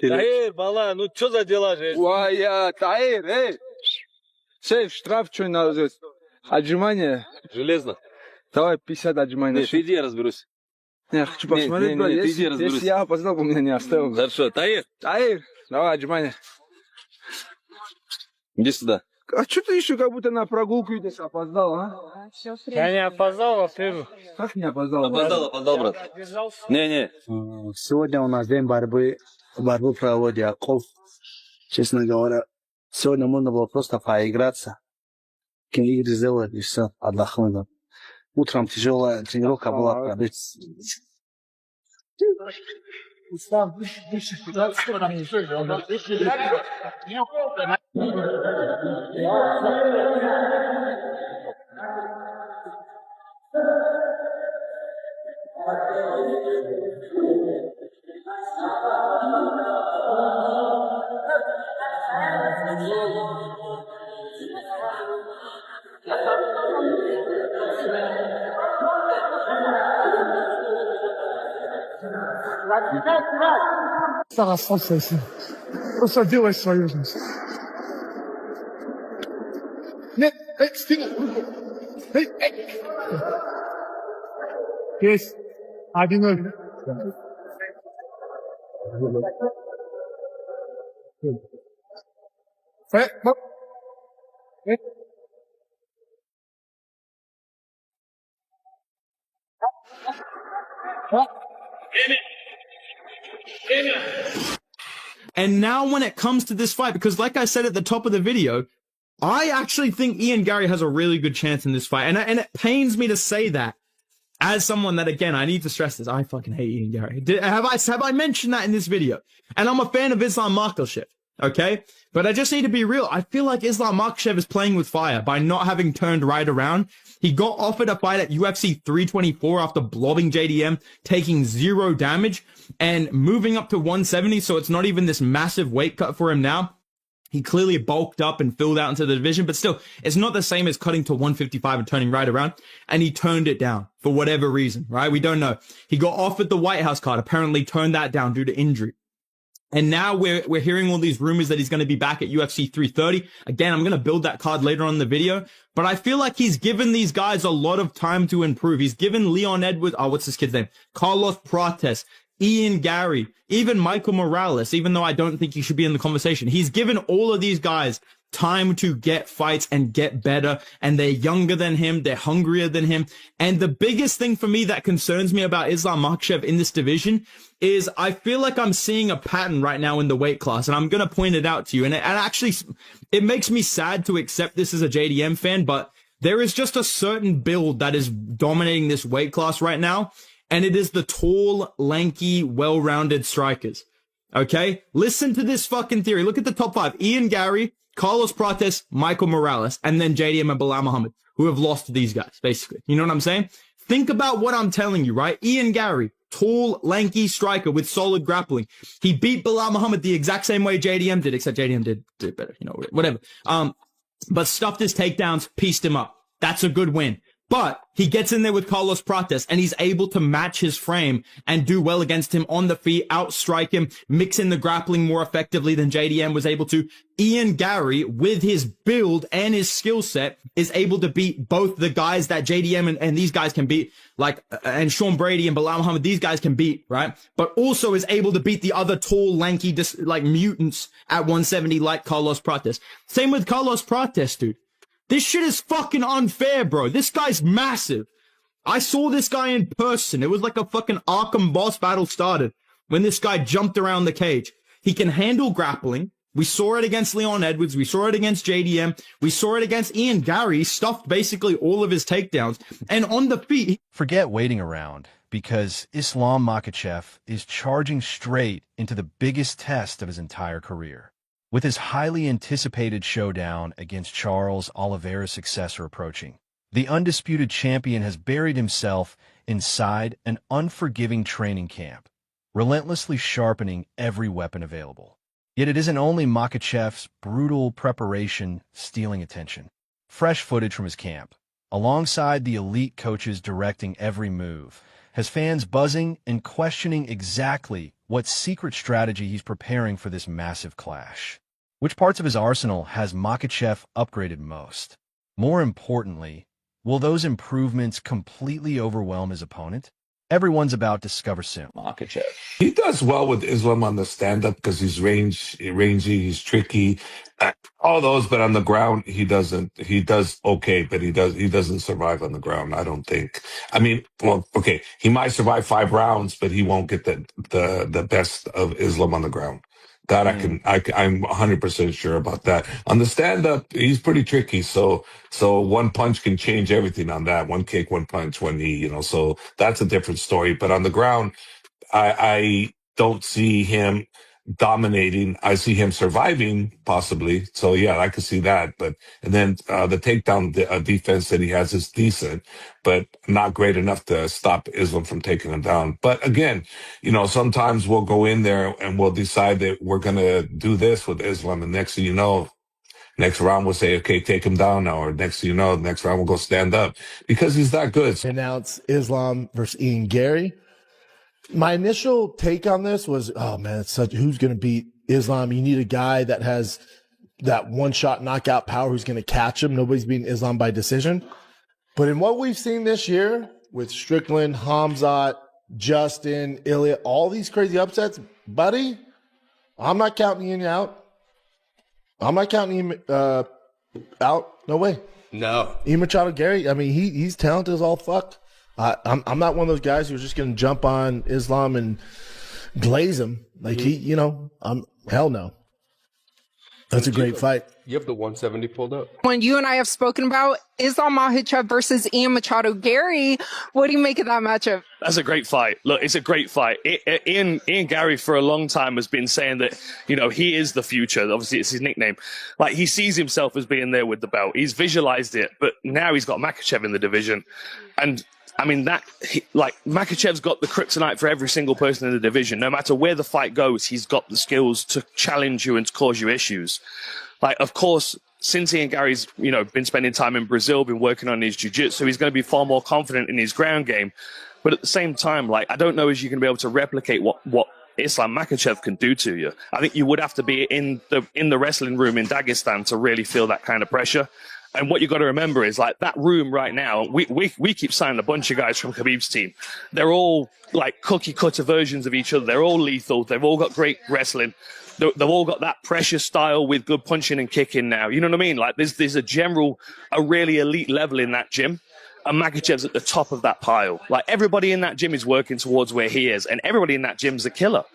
Таир, бала, ну что за дела же? Уая, Таир, Шеф, штраф что надо? Отжимание. Железно. Давай 50 отжиманий. Нет, иди, я разберусь. Я хочу посмотреть, нет, иди, разберусь. если я опоздал, бы меня не оставил. Хорошо, Таир. Таир, давай отжимание. Иди сюда. А что ты еще как будто на прогулку идешь, опоздал, а? Я не опоздал, во-первых. Как не опоздал? Опоздал, брат. Не. Сегодня у нас день борьбы проводит Аков. Честно говоря, сегодня можно было просто поиграться. Игры сделать и все, отдохнуть. Утром тяжелая тренировка была. Расслабься. Просто делай свою жизнь. Нет, стиль. Есть. 1-0. And now when it comes to this fight, because like I said at the top of the video, I actually think Ian Gary has a really good chance in this fight. And it pains me to say that as someone that, again, I need to stress this. I fucking hate Ian Gary. Have I mentioned that in this video? And I'm a fan of Islam Makhachev, okay? But I just need to be real. I feel like Islam Makhachev is playing with fire by not having turned right around. He got offered a fight at UFC 324 after blobbing JDM, taking 0 damage, and moving up to 170, so it's not even this massive weight cut for him now. He clearly bulked up and filled out into the division, but still, it's not the same as cutting to 155 and turning right around. And he turned it down for whatever reason, right? We don't know. He got offered the White House card, apparently turned that down due to injury. And now we're hearing all these rumors that he's going to be back at UFC 330. Again, I'm going to build that card later on in the video, but I feel like he's given these guys a lot of time to improve. He's given Leon Edwards, what's this kid's name? Carlos Prates, Ian Gary, even Michael Morales, even though I don't think he should be in the conversation. He's given all of these guys time to get fights and get better, and they're younger than him, they're hungrier than him. And the biggest thing for me that concerns me about Islam Makhachev in this division is I feel like I'm seeing a pattern right now in the weight class, and I'm going to point it out to you. And actually, it makes me sad to accept this as a JDM fan, but there is just a certain build that is dominating this weight class right now, and it is the tall, lanky, well-rounded strikers. Okay? Listen to this fucking theory. Look at the top 5. Ian Gary, Carlos Prates, Michael Morales, and then JDM and Bilal Muhammad, who have lost to these guys, basically. You know what I'm saying? Think about what I'm telling you, right? Ian Gary, tall, lanky striker with solid grappling. He beat Bilal Muhammad the exact same way JDM did, except JDM did better, you know, whatever. But stuffed his takedowns, pieced him up. That's a good win. But he gets in there with Carlos Prates and he's able to match his frame and do well against him on the feet, outstrike him, mix in the grappling more effectively than JDM was able to. Ian Gary, with his build and his skill set, is able to beat both the guys that JDM and these guys can beat, like, and Sean Brady and Bilal Muhammad, these guys can beat, right? But also is able to beat the other tall, lanky, like mutants at 170 like Carlos Prates. Same with Carlos Prates, dude. This shit is fucking unfair, bro. This guy's massive. I saw this guy in person. It was like a fucking Arkham boss battle started when this guy jumped around the cage. He can handle grappling. We saw it against Leon Edwards. We saw it against JDM. We saw it against Ian Gary. He stuffed basically all of his takedowns. And on the feet... Forget waiting around, because Islam Makhachev is charging straight into the biggest test of his entire career. With his highly anticipated showdown against Charles Oliveira's successor approaching, the undisputed champion has buried himself inside an unforgiving training camp, relentlessly sharpening every weapon available. Yet it isn't only Makhachev's brutal preparation stealing attention. Fresh footage from his camp, alongside the elite coaches directing every move, has fans buzzing and questioning exactly what secret strategy he's preparing for this massive clash. Which parts of his arsenal has Makhachev upgraded most? More importantly, will those improvements completely overwhelm his opponent? Everyone's about to discover soon. Makachev. He does well with Islam on the stand-up because he's rangy, he's tricky, all those. But on the ground, he doesn't. He does okay, but he doesn't survive on the ground. I don't think. I mean, well, okay, he might survive 5 rounds, but he won't get the best of Islam on the ground. That I'm 100% sure about that. On the stand-up, he's pretty tricky. So one punch can change everything on that. One kick, one punch, one knee. So that's a different story. But on the ground, I don't see him dominating. I see him surviving, possibly. So yeah, I could see that. And then the takedown defense that he has is decent, but not great enough to stop Islam from taking him down. But again, sometimes we'll go in there and we'll decide that we're gonna do this with Islam, and next thing you know, next round we'll say, okay, take him down now, or next thing you know, next round we'll go stand up because he's that good. Announce Islam versus Ian Gary. My initial take on this was, oh man, who's going to beat Islam? You need a guy that has that one-shot knockout power who's going to catch him. Nobody's beating Islam by decision. But in what we've seen this year with Strickland, Hamzat, Justin, Ilya, all these crazy upsets, buddy, I'm not counting Ian out. I'm not counting him out. No way. No. Ian Machado Gary, I mean, he's talented as all fuck. I'm not one of those guys who's just going to jump on Islam and glaze him. Like hell no. That's a great fight. You have the 170 pulled up. When you and I have spoken about Islam Makhachev versus Ian Machado Gary, what do you make of that matchup? That's a great fight. Look, it's a great fight. Ian Gary for a long time has been saying that, he is the future. Obviously, it's his nickname. Like, he sees himself as being there with the belt. He's visualized it, but now he's got Makhachev in the division. And I mean, Makhachev's got the kryptonite for every single person in the division. No matter where the fight goes, he's got the skills to challenge you and to cause you issues. Like, of course, since Ian Gary's, been spending time in Brazil, been working on his jiu-jitsu, he's going to be far more confident in his ground game. But at the same time, I don't know if you're going to be able to replicate what Islam Makhachev can do to you. I think you would have to be in the wrestling room in Dagestan to really feel that kind of pressure. And what you got to remember is that room right now, we keep signing a bunch of guys from Khabib's team. They're all cookie cutter versions of each other. They're all lethal. They've all got great wrestling. They've all got that pressure style with good punching and kicking now. You know what I mean? There's a really elite level in that gym. And Makhachev's at the top of that pile. Everybody in that gym is working towards where he is. And everybody in that gym's a killer.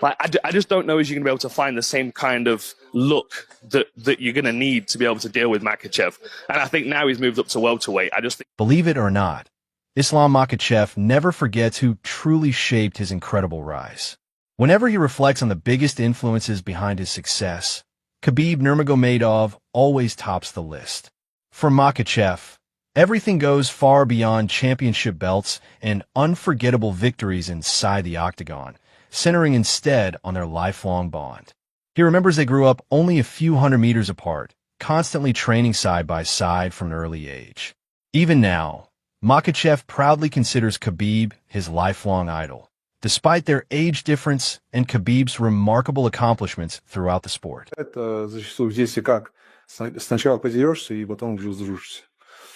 I just don't know if you're going to be able to find the same kind of look that you're going to need to be able to deal with Makhachev. And I think now he's moved up to welterweight. Believe it or not, Islam Makhachev never forgets who truly shaped his incredible rise. Whenever he reflects on the biggest influences behind his success, Khabib Nurmagomedov always tops the list. For Makhachev, everything goes far beyond championship belts and unforgettable victories inside the octagon, centering instead on their lifelong bond. He remembers they grew up only a few hundred meters apart, constantly training side by side from an early age. Even now, Makhachev proudly considers Khabib his lifelong idol, despite their age difference and Khabib's remarkable accomplishments throughout the sport. Это зачастую здесь и как. Сначала подерешься и потом уже сдружишься.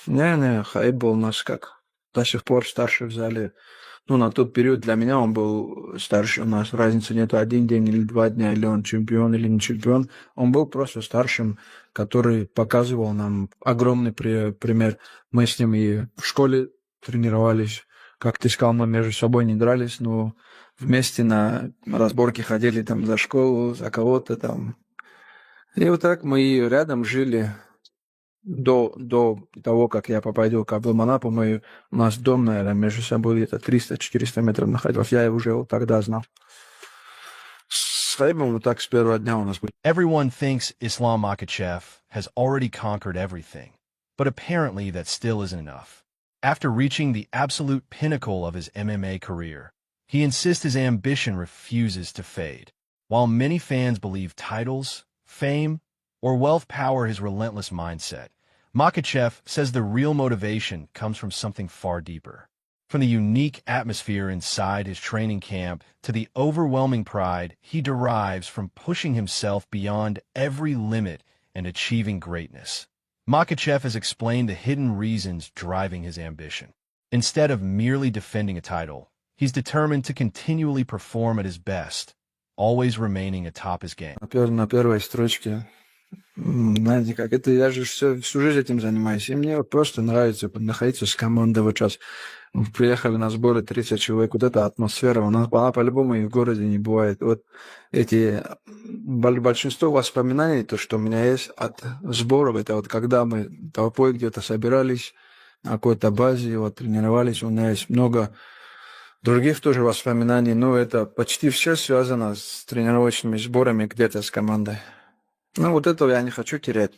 Не, Хаиб был наш до сих пор старший в зале. На тот период для меня он был старше. У нас разницы нету 1 день или 2 дня, или он чемпион, или не чемпион. Он был просто старшим, который показывал нам огромный пример. Мы с ним и в школе тренировались. Как ты сказал, мы между собой не дрались, но вместе на разборки ходили там за школу, за кого-то там. И вот так мы рядом жили. До того, как я попаду в Каблманапу, у нас дом, наверное, между собой где-то 300-400 метров находился. Я его уже тогда знал. С Хаибом вот так с первого дня у нас был. Everyone thinks Islam Makhachev has already conquered everything, but apparently that still isn't enough. After reaching the absolute pinnacle of his MMA career, he insists his ambition refuses to fade. While many fans believe titles, fame, or wealth power his relentless mindset, Makhachev says the real motivation comes from something far deeper. From the unique atmosphere inside his training camp to the overwhelming pride he derives from pushing himself beyond every limit and achieving greatness. Makhachev has explained the hidden reasons driving his ambition. Instead of merely defending a title, he's determined to continually perform at his best, always remaining atop his game. На первой строчке. Знаете, как это я же всю жизнь этим занимаюсь. И мне вот просто нравится находиться с командой. Вот сейчас приехали на сборы 30 человек. Вот эта атмосфера, она по-любому и в городе не бывает. Вот эти большинство воспоминаний, то, что у меня есть от сборов, это вот когда мы толпой где-то собирались на какой-то базе, вот тренировались. У меня есть много других тоже воспоминаний, но это почти все связано с тренировочными сборами где-то с командой. Ну, вот этого я не хочу терять.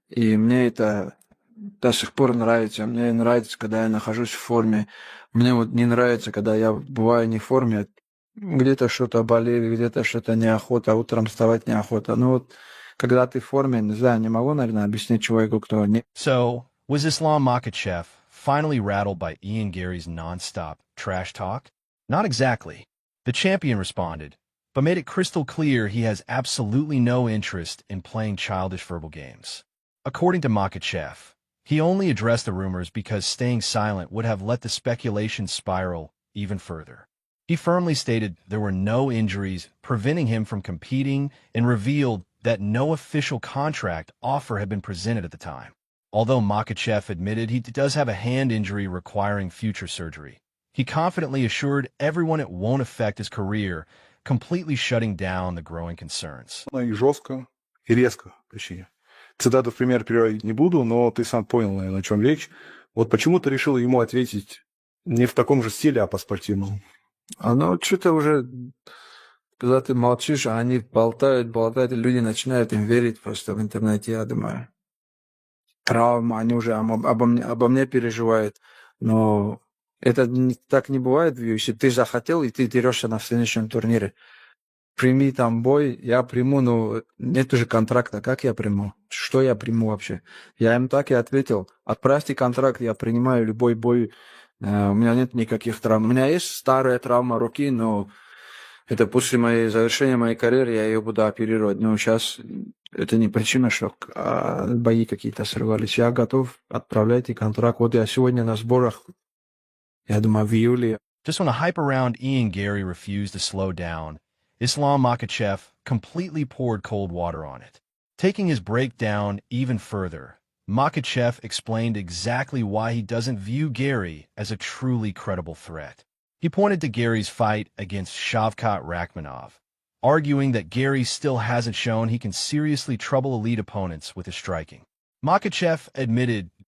И мне это до сих пор нравится. Мне нравится, когда я нахожусь в форме. Мне вот не нравится, когда я бываю не в форме. Где-то что-то болит, где-то что-то неохота, утром вставать неохота. Ну вот, когда ты в форме, не знаю, не могу, наверное, объяснить человеку, кто не... So, was Islam Makhachev finally rattled by Ian Gary's nonstop trash talk? Not exactly. The champion responded, but made it crystal clear he has absolutely no interest in playing childish verbal games. According to Makhachev, he only addressed the rumors because staying silent would have let the speculation spiral even further. He firmly stated there were no injuries preventing him from competing and revealed that no official contract offer had been presented at the time. Although Makhachev admitted he does have a hand injury requiring future surgery, he confidently assured everyone it won't affect his career, completely shutting down the growing concerns. И жестко, и резко, точнее. Цитату в пример приводить не буду, но ты сам понял, наверное, о чем речь. Вот почему ты решил ему ответить не в таком же стиле, а по-спортивному? Оно что-то уже, когда ты молчишь, а они болтают, и люди начинают им верить просто в интернете, я думаю. Травма, они уже обо мне переживают. Но это так не бывает в UFC. Ты захотел, и ты дерешься на следующем турнире. Прими там бой, я приму, но нет уже контракта. Как я приму? Что я приму вообще? Я им так и ответил. Отправьте контракт, я принимаю любой бой. У меня нет никаких травм. У меня есть старая травма руки, но это после завершения моей карьеры я ее буду оперировать. Но сейчас это не причина, что бои какие-то срывались. Я готов, отправляйте контракт. Вот я сегодня на сборах, я думаю, в июле. Just when a hype-around Ian Gary refused to slow down, Islam Makhachev completely poured cold water on it. Taking his breakdown even further, Makhachev explained exactly why he doesn't view Gary as a truly credible threat. He pointed to Gary's fight against Shavkat Rakhmonov, arguing that Gary still hasn't shown he can seriously trouble elite opponents with his striking. Makhachev admitted